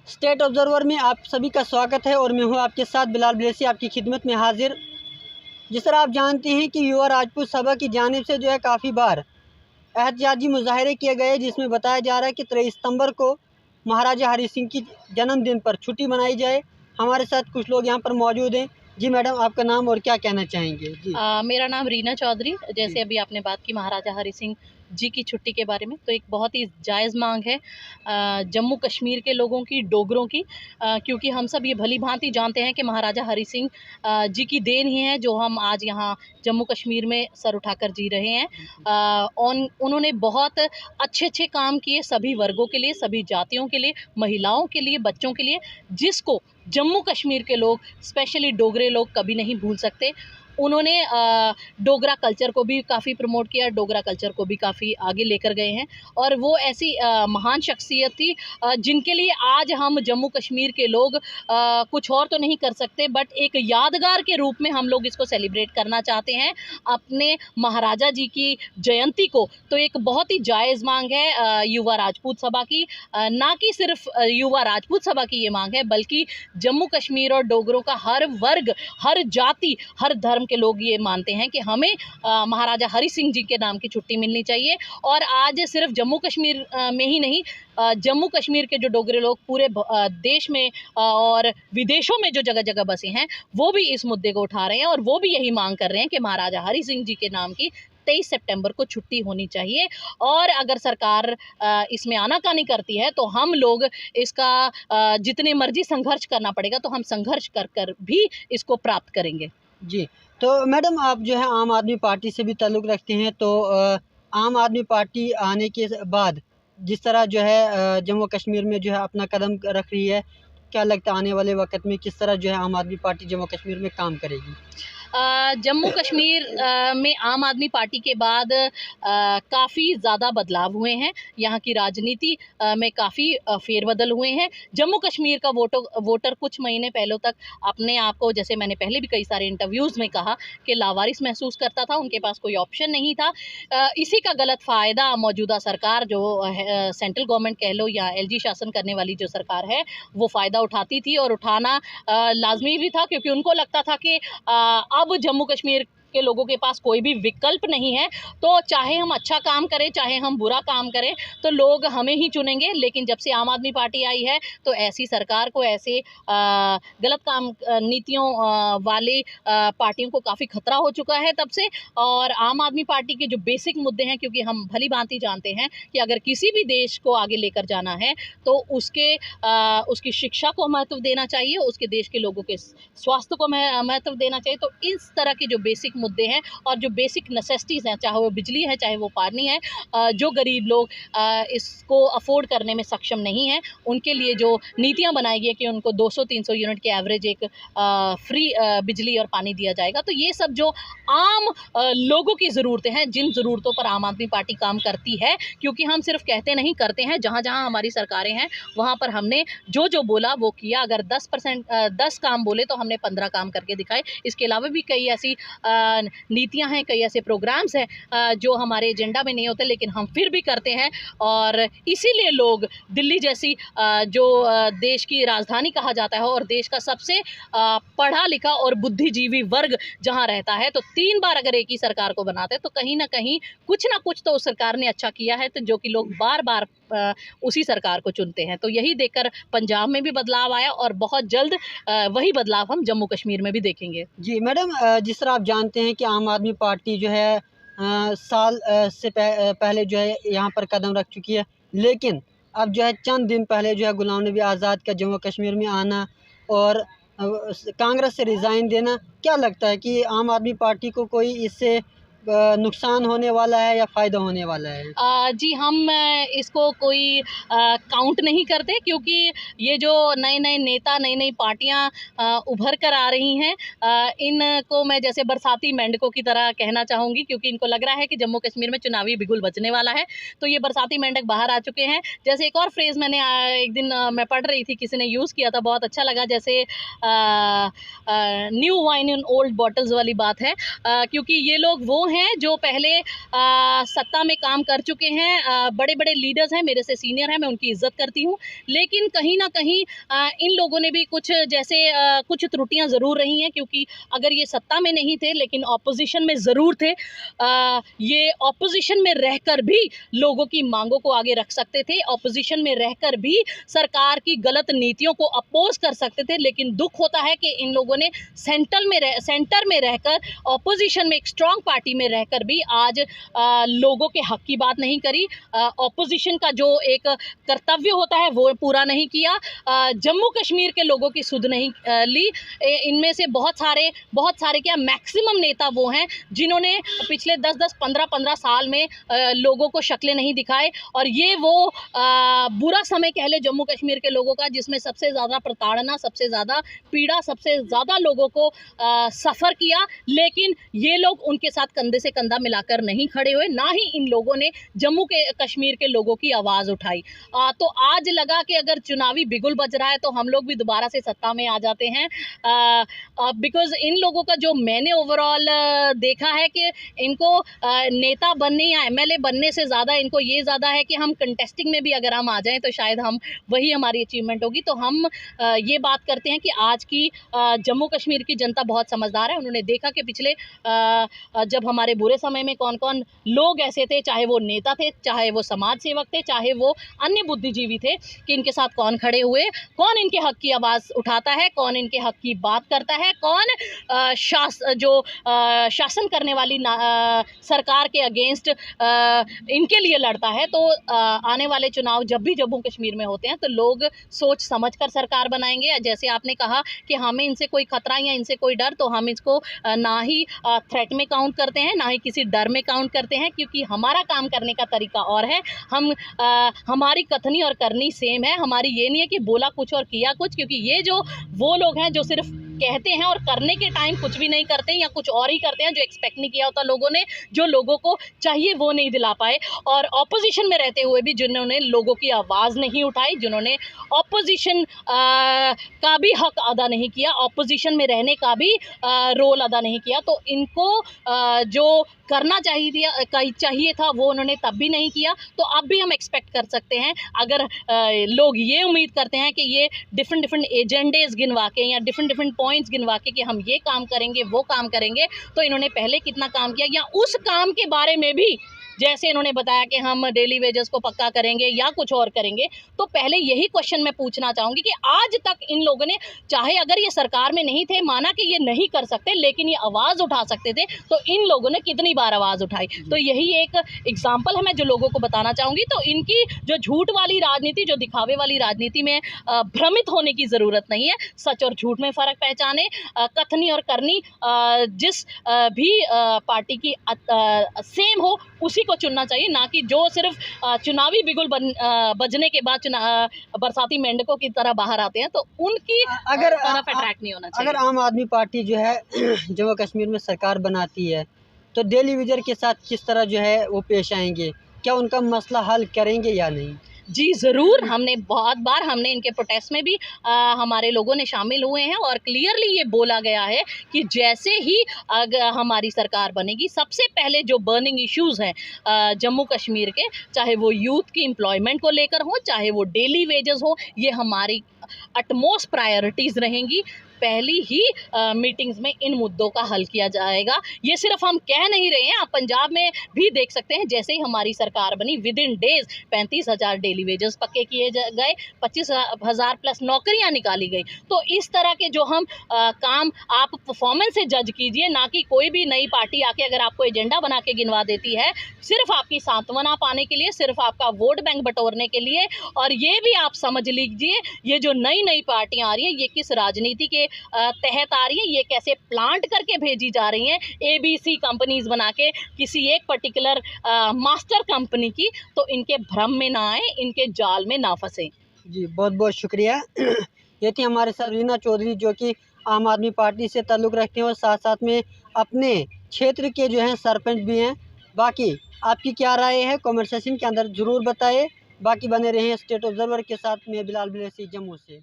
State observer में आप सभी का स्वागत है और मैं हूं आपके साथ बिलाल ब्लेसी आपकी खिदमत में हाजिर। जिस तरह आप जानते हैं कि युवा राजपूत सभा की जानिब से जो है काफ़ी बार एहतजाजी मुजाहरे किए गए, जिसमें बताया जा रहा है कि 23 सितंबर को महाराजा हरि सिंह की जन्मदिन पर छुट्टी मनाई जाए। हमारे साथ कुछ लोग यहाँ पर मौजूद हैं। जी मैडम, आपका नाम और क्या कहना चाहेंगे? जी मेरा नाम रीना चौधरी। जैसे अभी आपने बात की महाराजा हरि सिंह जी की छुट्टी के बारे में, तो एक बहुत ही जायज़ मांग है जम्मू कश्मीर के लोगों की, डोगरों की, क्योंकि हम सब ये भली भांति जानते हैं कि महाराजा हरि सिंह जी की देन ही है जो हम आज यहाँ जम्मू कश्मीर में सर उठाकर जी रहे हैं। उन्होंने बहुत अच्छे अच्छे काम किए सभी वर्गों के लिए, सभी जातियों के लिए, महिलाओं के लिए, बच्चों के लिए, जिसको जम्मू कश्मीर के लोग, स्पेशली डोगरे लोग, कभी नहीं भूल सकते। उन्होंने डोगरा कल्चर को भी काफ़ी प्रमोट किया, डोगरा कल्चर को भी काफ़ी आगे लेकर गए हैं और वो ऐसी महान शख्सियत थी जिनके लिए आज हम जम्मू कश्मीर के लोग कुछ और तो नहीं कर सकते, बट एक यादगार के रूप में हम लोग इसको सेलिब्रेट करना चाहते हैं अपने महाराजा जी की जयंती को। तो एक बहुत ही जायज़ मांग है युवा राजपूत सभा की, ना कि सिर्फ युवा राजपूत सभा की ये मांग है, बल्कि जम्मू कश्मीर और डोगरों का हर वर्ग, हर जाति, हर धर्म के लोग ये मानते हैं कि हमें महाराजा हरि सिंह जी के नाम की छुट्टी मिलनी चाहिए। और आज सिर्फ जम्मू कश्मीर में ही नहीं, जम्मू कश्मीर के जो डोगरे लोग पूरे देश में और विदेशों में जो जगह जगह बसे हैं, वो भी इस मुद्दे को उठा रहे हैं और वो भी यही मांग कर रहे हैं कि महाराजा हरि सिंह जी के नाम की 23 सितंबर को छुट्टी होनी चाहिए। और अगर सरकार इसमें आनाकानी करती है तो हम लोग इसका जितने मर्जी संघर्ष करना पड़ेगा तो हम संघर्ष कर कर भी इसको प्राप्त करेंगे। जी, तो मैडम आप जो है आम आदमी पार्टी से भी ताल्लुक़ रखते हैं, तो आम आदमी पार्टी आने के बाद जिस तरह जो है जम्मू कश्मीर में जो है अपना कदम रख रही है, क्या लगता है आने वाले वक्त में किस तरह जो है आम आदमी पार्टी जम्मू कश्मीर में काम करेगी? जम्मू कश्मीर में आम आदमी पार्टी के बाद काफ़ी ज़्यादा बदलाव हुए हैं। यहाँ की राजनीति में काफ़ी फेरबदल हुए हैं। जम्मू कश्मीर का वोटर कुछ महीने पहले तक अपने आप को, जैसे मैंने पहले भी कई सारे इंटरव्यूज़ में कहा, कि लावारिस महसूस करता था, उनके पास कोई ऑप्शन नहीं था। इसी का गलत फ़ायदा मौजूदा सरकार जो सेंट्रल गवर्नमेंट कह लो या एलजी शासन करने वाली जो सरकार है, वो फ़ायदा उठाती थी और उठाना लाजमी भी था, क्योंकि उनको लगता था कि अब जम्मू कश्मीर के लोगों के पास कोई भी विकल्प नहीं है, तो चाहे हम अच्छा काम करें, चाहे हम बुरा काम करें, तो लोग हमें ही चुनेंगे। लेकिन जब से आम आदमी पार्टी आई है तो ऐसी सरकार को, ऐसे गलत काम नीतियों वाले पार्टियों को काफ़ी खतरा हो चुका है तब से। और आम आदमी पार्टी के जो बेसिक मुद्दे हैं, क्योंकि हम भली भांति जानते हैं कि अगर किसी भी देश को आगे लेकर जाना है तो उसकी शिक्षा को महत्व देना चाहिए, उसके देश के लोगों के स्वास्थ्य को महत्व देना चाहिए। तो इस तरह के जो बेसिक मुद्दे हैं और जो बेसिक नेसेसिटीज़ हैं, चाहे वो बिजली है, चाहे वो पानी है, जो गरीब लोग इसको अफोर्ड करने में सक्षम नहीं हैं, उनके लिए जो नीतियां बनाई गई है कि उनको 200-300 यूनिट के एवरेज एक फ्री बिजली और पानी दिया जाएगा, तो ये सब जो आम लोगों की ज़रूरतें हैं, जिन ज़रूरतों पर आम आदमी पार्टी काम करती है, क्योंकि हम सिर्फ कहते नहीं, करते हैं। जहाँ जहाँ हमारी सरकारें हैं वहाँ पर हमने जो जो बोला वो किया। अगर 10 काम बोले तो हमने 15 काम करके दिखाए। इसके अलावा भी कई ऐसी नीतियां हैं, कई ऐसे प्रोग्राम्स हैं जो हमारे एजेंडा में नहीं होते, लेकिन हम फिर भी करते हैं। और इसीलिए लोग दिल्ली जैसी जो देश की राजधानी कहा जाता है और देश का सबसे पढ़ा लिखा और बुद्धिजीवी वर्ग जहां रहता है, तो 3 बार अगर एक ही सरकार को बनाते हैं तो कहीं ना कहीं कुछ ना कुछ तो उस सरकार ने अच्छा किया है, तो जो कि लोग बार बार उसी सरकार को चुनते हैं। तो यही देखकर पंजाब में भी बदलाव आया और बहुत जल्द वही बदलाव हम जम्मू कश्मीर में भी देखेंगे। जी मैडम, जिस तरह आप जानते हैं कि आम आदमी पार्टी जो है साल से पहले जो है यहाँ पर कदम रख चुकी है, लेकिन अब जो है चंद दिन पहले जो है गुलाम नबी आज़ाद का जम्मू कश्मीर में आना और कांग्रेस से रिज़ाइन देना, क्या लगता है कि आम आदमी पार्टी को कोई इससे नुकसान होने वाला है या फ़ायदा होने वाला है? जी, हम इसको कोई काउंट नहीं करते, क्योंकि ये जो नए नए नेता, नई नई पार्टियां उभर कर आ रही हैं, इनको मैं जैसे बरसाती मेंढकों की तरह कहना चाहूँगी, क्योंकि इनको लग रहा है कि जम्मू कश्मीर में चुनावी बिगुल बजने वाला है, तो ये बरसाती मेंढक बाहर आ चुके हैं। जैसे एक और फ्रेज़ मैंने एक दिन मैं पढ़ रही थी, किसी ने यूज़ किया था, बहुत अच्छा लगा, जैसे new wine in old bottles वाली बात है, क्योंकि ये लोग वो हैं जो पहले सत्ता में काम कर चुके हैं, बड़े बड़े लीडर्स हैं, मेरे से सीनियर हैं, मैं उनकी इज्जत करती हूँ, लेकिन कहीं ना कहीं इन लोगों ने भी कुछ जैसे कुछ त्रुटियां ज़रूर रही हैं, क्योंकि अगर ये सत्ता में नहीं थे लेकिन ऑपोजिशन में ज़रूर थे, ये ऑपोजिशन में रहकर भी लोगों की मांगों को आगे रख सकते थे, ऑपोजिशन में रहकर भी सरकार की गलत नीतियों को अपोज कर सकते थे। लेकिन दुख होता है कि इन लोगों ने सेंटर में रहकर, ऑपोजिशन में एक स्ट्रॉन्ग पार्टी में रहकर भी आज लोगों के हक की बात नहीं करी, ऑपोजिशन का जो एक कर्तव्य होता है वो पूरा नहीं किया, जम्मू कश्मीर के लोगों की सुध नहीं ली। इनमें से बहुत सारे क्या मैक्सिमम नेता वो हैं जिन्होंने पिछले 10-10, 15-15 साल में लोगों को शक्लें नहीं दिखाए, और ये वो बुरा समय कह ले जम्मू कश्मीर के लोगों का जिसमें सबसे ज़्यादा प्रताड़ना, सबसे ज़्यादा पीड़ा, सबसे ज़्यादा लोगों को सफ़र किया, लेकिन ये लोग उनके साथ कंधे से कंधा मिलाकर नहीं खड़े हुए, ना ही इन लोगों ने जम्मू के कश्मीर के लोगों की आवाज़ उठाई। तो आज लगा कि अगर चुनावी बिगुल बज रहा है तो हम लोग भी दोबारा से सत्ता में आ जाते हैं, बिकॉज़ इन लोगों का जो मैंने ओवरऑल देखा है कि इनको नेता बनने या एमएलए बनने से ज़्यादा इनको ये ज़्यादा है कि हम कंटेस्टिंग में भी अगर हम आ जाएं तो शायद हम वही हमारी अचीवमेंट होगी। तो हम ये बात करते हैं कि आज की जम्मू कश्मीर की जनता बहुत समझदार है, उन्होंने देखा कि पिछले जब हमारे बुरे समय में कौन कौन लोग ऐसे थे, चाहे वो नेता थे, चाहे वो समाज सेवक थे, चाहे वो अन्य बुद्धिजीवी थे, कि इनके साथ कौन खड़े हुए, कौन इनके हक की आवाज़ उठाता है, कौन इनके हक की बात करता है, कौन शासन करने वाली सरकार के अगेंस्ट इनके लिए लड़ता है। तो आने वाले चुनाव जब भी जम्मू कश्मीर में होते हैं तो लोग सोच समझ कर सरकार बनाएंगे। जैसे आपने कहा कि हमें इनसे कोई खतरा या इनसे कोई डर, तो हम इसको ना ही थ्रेट में काउंट करते हैं, ना ही किसी डर में काउंट करते हैं, क्योंकि हमारा काम करने का तरीका और है। हमारी कथनी और करनी सेम है, हमारी ये नहीं है कि बोला कुछ और किया कुछ, क्योंकि ये जो वो लोग हैं जो सिर्फ कहते हैं और करने के टाइम कुछ भी नहीं करते हैं या कुछ और ही करते हैं, जो एक्सपेक्ट नहीं किया होता लोगों ने, जो लोगों को चाहिए वो नहीं दिला पाए, और ऑपोजिशन में रहते हुए भी जिन्होंने लोगों की आवाज़ नहीं उठाई, जिन्होंने ऑपोजिशन का भी हक अदा नहीं किया, ऑपोजिशन में रहने का भी रोल अदा नहीं किया, तो इनको जो करना चाहिए था वो उन्होंने तब भी नहीं किया। तो अब भी हम एक्सपेक्ट कर सकते हैं, अगर लोग ये उम्मीद करते हैं कि ये डिफरेंट एजेंडेज गिनवा के या डिफरेंट पॉइंट्स गिनवा के कि हम ये काम करेंगे वो काम करेंगे, तो इन्होंने पहले कितना काम किया, या उस काम के बारे में भी जैसे इन्होंने बताया कि हम डेली वेजेस को पक्का करेंगे या कुछ और करेंगे, तो पहले यही क्वेश्चन मैं पूछना चाहूँगी कि आज तक इन लोगों ने, चाहे अगर ये सरकार में नहीं थे, माना कि ये नहीं कर सकते लेकिन ये आवाज़ उठा सकते थे, तो इन लोगों ने कितनी बार आवाज़ उठाई। तो यही एक एग्जाम्पल है मैं जो लोगों को बताना चाहूँगी। तो इनकी जो झूठ वाली राजनीति, जो दिखावे वाली राजनीति में भ्रमित होने की ज़रूरत नहीं है। सच और झूठ में फ़र्क पहचाने, कथनी और करनी जिस भी पार्टी की सेम हो उसी को चुनना चाहिए, ना कि जो सिर्फ चुनावी बिगुल बजने के बाद बरसाती मेंढकों की तरह बाहर आते हैं, तो उनकी तरफ अट्रैक्ट नहीं होना चाहिए। अगर आम आदमी पार्टी जो है जम्मू कश्मीर में सरकार बनाती है तो डेली वेजर के साथ किस तरह जो है वो पेश आएंगे, क्या उनका मसला हल करेंगे या नहीं? जी ज़रूर, हमने बहुत बार इनके प्रोटेस्ट में भी हमारे लोगों ने शामिल हुए हैं, और क्लियरली ये बोला गया है कि जैसे ही अगर हमारी सरकार बनेगी, सबसे पहले जो बर्निंग इश्यूज़ हैं जम्मू कश्मीर के, चाहे वो यूथ की एम्प्लॉयमेंट को लेकर हो, चाहे वो डेली वेजेस हो, ये हमारी अटमोस्ट प्रायोरिटीज़ रहेंगी। पहली ही मीटिंग्स में इन मुद्दों का हल किया जाएगा। ये सिर्फ हम कह नहीं रहे हैं, आप पंजाब में भी देख सकते हैं, जैसे ही हमारी सरकार बनी with in days 35,000 daily wages पक्के किए गए, 25,000 प्लस नौकरियां निकाली गई। तो इस तरह के जो हम काम आप परफॉर्मेंस से जज कीजिए, ना कि कोई भी नई पार्टी आके अगर आपको एजेंडा बना के गिनवा देती है सिर्फ आपकी सांत्वना पाने के लिए, सिर्फ आपका वोट बैंक बटोरने के लिए। और ये भी आप समझ लीजिए, ये जो नई पार्टियां आ रही हैं ये किस राजनीति के तहत आ रही हैं, ये कैसे प्लांट करके भेजी जा रही हैं, ABC कंपनीज बना के किसी एक पर्टिकुलर मास्टर कंपनी की। तो इनके भ्रम में ना आए, इनके जाल में ना फंसे। जी बहुत बहुत शुक्रिया। ये थी हमारे साथ रीना चौधरी, जो कि आम आदमी पार्टी से ताल्लुक़ रखते हैं और साथ साथ में अपने क्षेत्र के जो हैं सरपंच भी हैं। बाकी आपकी क्या राय है कमेंट सेक्शन के अंदर ज़रूर बताएं। बाकी बने रहें स्टेट ऑब्जर्वर के साथ। मैं बिलाल बिलेसी जम्मू से।